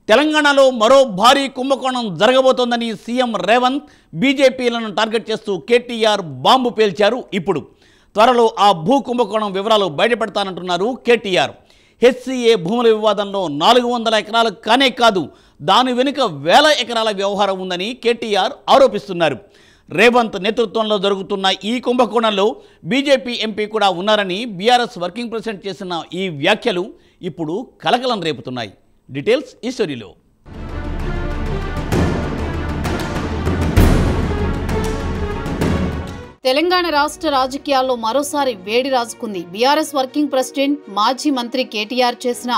తెలంగాణలో మరో భారీ కుంభకోణం జరగబోతోందని సీఎం రేవంత్ బీజేపీలను టార్గెట్ చేస్తూ కేటీఆర్ బాంబు పేల్చారు. ఇప్పుడు త్వరలో ఆ భూ కుంభకోణం వివరాలు బయటపెడతానంటున్నారు కేటీఆర్. హెచ్సీఏ భూముల వివాదంలో 400 ఎకరాలు కానే కాదు, దాని వెనుక వేల ఎకరాల వ్యవహారం ఉందని కేటీఆర్ ఆరోపిస్తున్నారు. రేవంత్ నేతృత్వంలో జరుగుతున్న ఈ కుంభకోణంలో బీజేపీ ఎంపీ కూడా ఉన్నారని బీఆర్ఎస్ వర్కింగ్ ప్రెసిడెంట్ చేసిన ఈ వ్యాఖ్యలు ఇప్పుడు కలకలం రేపుతున్నాయి. డీటెయిల్స్ ఈ స్టోరీలో. తెలంగాణ రాష్ట్ర రాజకీయాల్లో మరోసారి వేడి రాజుకుంది. బీఆర్ఎస్ వర్కింగ్ ప్రెసిడెంట్ మాజీ మంత్రి కేటీఆర్ చేసిన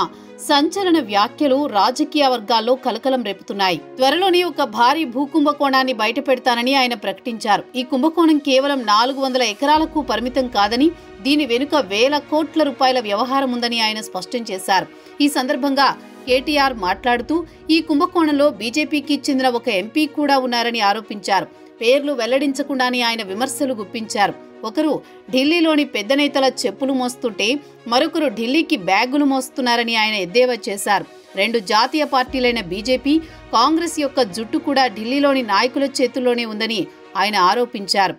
సంచలన వ్యాఖ్యలు రాజకీయ వర్గాల్లో కలకలం రేపుతున్నాయి. త్వరలోనే ఒక భారీ భూకుంభకోణాన్ని బయటపెడతానని ఆయన ప్రకటించారు. ఈ కుంభకోణం కేవలం 400 ఎకరాలకు పరిమితం కాదని, దీని వెనుక వేల కోట్ల రూపాయల వ్యవహారం ఉందని ఆయన స్పష్టం చేశారు. ఈ సందర్భంగా కేటీఆర్ మాట్లాడుతూ ఈ కుంభకోణంలో బీజేపీకి చెందిన ఒక ఎంపీ కూడా ఉన్నారని ఆరోపించారు. పేర్లు వెల్లడించకుండానే ఆయన విమర్శలు గుప్పించారు. ఒకరు ఢిల్లీలోని పెద్ద నేతల చెప్పులు మోస్తుంటే మరొకరు ఢిల్లీకి బ్యాగులు మోస్తున్నారని ఆయన ఎద్దేవా చేశారు. 2 జాతీయ పార్టీలైన బీజేపీ, కాంగ్రెస్ యొక్క జుట్టు కూడా ఢిల్లీలోని నాయకుల చేతుల్లోనే ఉందని ఆయన ఆరోపించారు.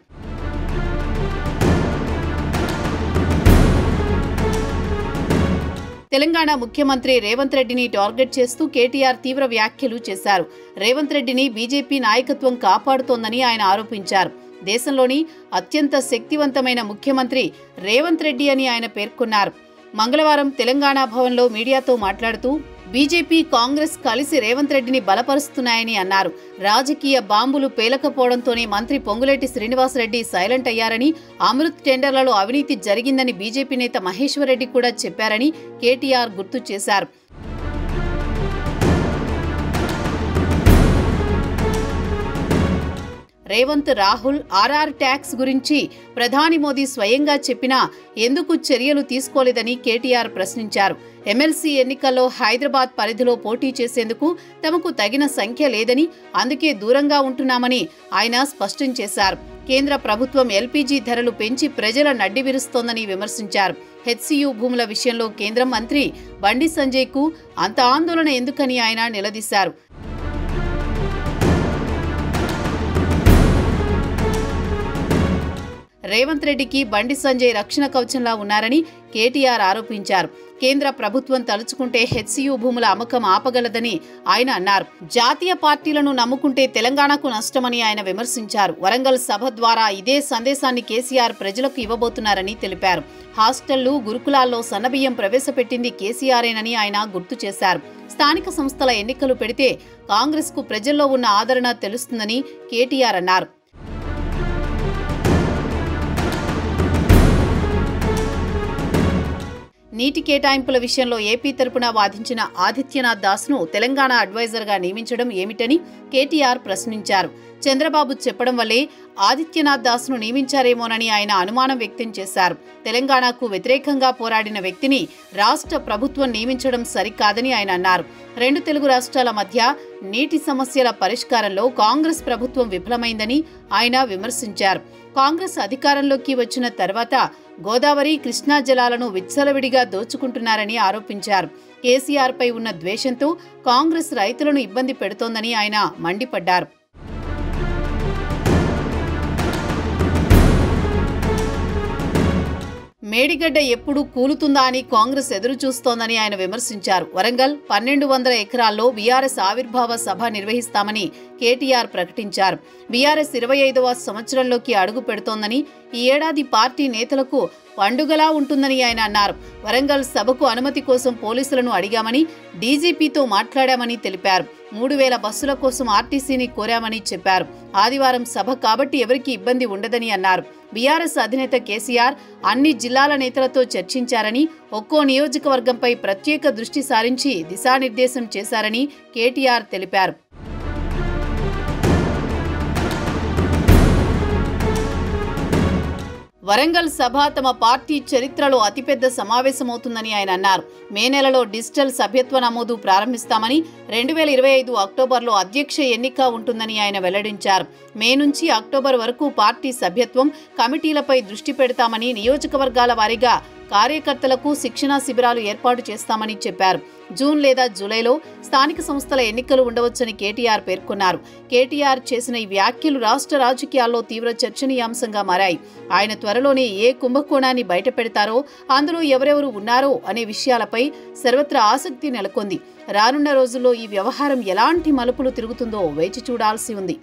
తెలంగాణ ముఖ్యమంత్రి రేవంత్ రెడ్డిని టార్గెట్ చేస్తూ కేటీఆర్ తీవ్ర వ్యాఖ్యలు చేశారు. రేవంత్ రెడ్డిని బీజేపీ నాయకత్వం కాపాడుతోందని ఆయన ఆరోపించారు. దేశంలోని అత్యంత శక్తివంతమైన ముఖ్యమంత్రి రేవంత్ రెడ్డి అని ఆయన పేర్కొన్నారు. మంగళవారం తెలంగాణ భవన్లో మీడియాతో మాట్లాడుతూ బీజేపీ, కాంగ్రెస్ కలిసి రేవంత్ రెడ్డిని బలపరుస్తున్నాయని అన్నారు. రాజకీయ బాంబులు పేలకపోవడంతోనే మంత్రి పొంగులేటి శ్రీనివాసరెడ్డి సైలెంట్ అయ్యారని, అమృత్ టెండర్లలో అవినీతి జరిగిందని బీజేపీ నేత మహేశ్వర్ రెడ్డి కూడా చెప్పారని కేటీఆర్ గుర్తు చేశారు. రేవంత్, రాహుల్ ఆర్ఆర్ ట్యాక్స్ గురించి ప్రధాని మోదీ స్వయంగా చెప్పినా ఎందుకు చర్యలు తీసుకోలేదని కేటీఆర్ ప్రశ్నించారు. ఎమ్మెల్సీ ఎన్నికల్లో హైదరాబాద్ పరిధిలో పోటీ చేసేందుకు తమకు తగిన సంఖ్య లేదని, అందుకే దూరంగా ఉంటున్నామని ఆయన స్పష్టం చేశారు. కేంద్ర ప్రభుత్వం ఎల్పీజీ ధరలు పెంచి ప్రజల నడ్డి విరుస్తోందని విమర్శించారు. హెచ్సీయూ భూముల విషయంలో కేంద్ర మంత్రి బండి సంజయ్కు అంత ఆందోళన ఎందుకని ఆయన నిలదీశారు. రేవంత్ రెడ్డికి బండి సంజయ్ రక్షణ కవచంలా ఉన్నారని కేటీఆర్ ఆరోపించారు. కేంద్ర ప్రభుత్వం తలుచుకుంటే హెచ్సీయూ భూముల అమ్మకం ఆపగలదని ఆయన అన్నారు. జాతీయ పార్టీలను నమ్ముకుంటే తెలంగాణకు నష్టమని ఆయన విమర్శించారు. వరంగల్ సభ ద్వారా ఇదే సందేశాన్ని కేసీఆర్ ప్రజలకు ఇవ్వబోతున్నారని తెలిపారు. హాస్టళ్లు, గురుకులాల్లో సన్నబియ్యం ప్రవేశపెట్టింది కేసీఆరేనని ఆయన గుర్తు చేశారు. స్థానిక సంస్థల ఎన్నికలు పెడితే కాంగ్రెస్కు ప్రజల్లో ఉన్న ఆదరణ తెలుస్తుందని కేటీఆర్ అన్నారు. నీటి కేటాయింపుల విషయంలో ఏపీ తరపున వాదించిన ఆదిత్యనాథ్ దాస్ను తెలంగాణ అడ్వైజర్గా నియమించడం ఏమిటని కేటీఆర్ ప్రశ్నించారు. చంద్రబాబు చెప్పడం వల్లే ఆదిత్యనాథ్ దాస్ను నియమించారేమోనని ఆయన అనుమానం వ్యక్తం చేశారు. తెలంగాణకు వ్యతిరేకంగా పోరాడిన వ్యక్తిని రాష్ట్ర ప్రభుత్వం నియమించడం సరికాదని ఆయన అన్నారు. 2 తెలుగు రాష్ట్రాల మధ్య నీటి సమస్యల పరిష్కారంలో కాంగ్రెస్ ప్రభుత్వం విఫలమైందని ఆయన విమర్శించారు. కాంగ్రెస్ అధికారంలోకి వచ్చిన తర్వాత గోదావరి, కృష్ణా జలాలను విచ్చలవిడిగా దోచుకుంటున్నారని ఆరోపించారు. కేసీఆర్పై ఉన్న ద్వేషంతో కాంగ్రెస్ రైతులను ఇబ్బంది పెడుతోందని ఆయన మండిపడ్డారు. మేడిగడ్డ ఎప్పుడు కూలుతుందా అని కాంగ్రెస్ ఎదురు చూస్తోందని ఆయన విమర్శించారు. వరంగల్ 1200 ఎకరాల్లో బీఆర్ఎస్ ఆవిర్భావ సభ నిర్వహిస్తామని కేటీఆర్ ప్రకటించారు. బీఆర్ఎస్ 25వ సంవత్సరంలోకి అడుగు పెడుతోందని, ఈ ఏడాది పార్టీ నేతలకు పండుగలా ఉంటుందని ఆయన అన్నారు. వరంగల్ సభకు అనుమతి కోసం పోలీసులను అడిగామని, డీజీపీతో మాట్లాడామని తెలిపారు. 3000 బస్సుల కోసం ఆర్టీసీని కోరామని చెప్పారు. ఆదివారం సభ కాబట్టి ఎవరికీ ఇబ్బంది ఉండదని అన్నారు. బీఆర్ఎస్ అధినేత కేసీఆర్ అన్ని జిల్లాల నేతలతో చర్చించారని, ఒక్కో నియోజకవర్గంపై ప్రత్యేక దృష్టి సారించి దిశానిర్దేశం చేశారని కేటీఆర్ తెలిపారు. వరంగల్ సభ తమ పార్టీ చరిత్రలో అతిపెద్ద సమావేశమవుతుందని ఆయన అన్నారు. మే నెలలో డిజిటల్ సభ్యత్వ నమోదు ప్రారంభిస్తామని, 2025 అక్టోబర్లో అధ్యక్ష ఎన్నిక ఉంటుందని ఆయన వెల్లడించారు. మే నుంచి అక్టోబర్ వరకు పార్టీ సభ్యత్వం, కమిటీలపై దృష్టి పెడతామని, నియోజకవర్గాల వారీగా కార్యకర్తలకు శిక్షణా శిబిరాలు ఏర్పాటు చేస్తామని చెప్పారు. జూన్ లేదా జూలైలో స్థానిక సంస్థల ఎన్నికలు ఉండవచ్చని కేటీఆర్ పేర్కొన్నారు. కేటీఆర్ చేసిన ఈ వ్యాఖ్యలు రాష్ట్ర రాజకీయాల్లో తీవ్ర చర్చనీయాంశంగా మారాయి. ఆయన త్వరలోనే ఏ కుంభకోణాన్ని బయటపెడతారో, అందులో ఎవరెవరు ఉన్నారో అనే విషయాలపై సర్వత్రా ఆసక్తి నెలకొంది. రానున్న రోజుల్లో ఈ వ్యవహారం ఎలాంటి మలుపులు తిరుగుతుందో వేచి చూడాల్సి ఉంది.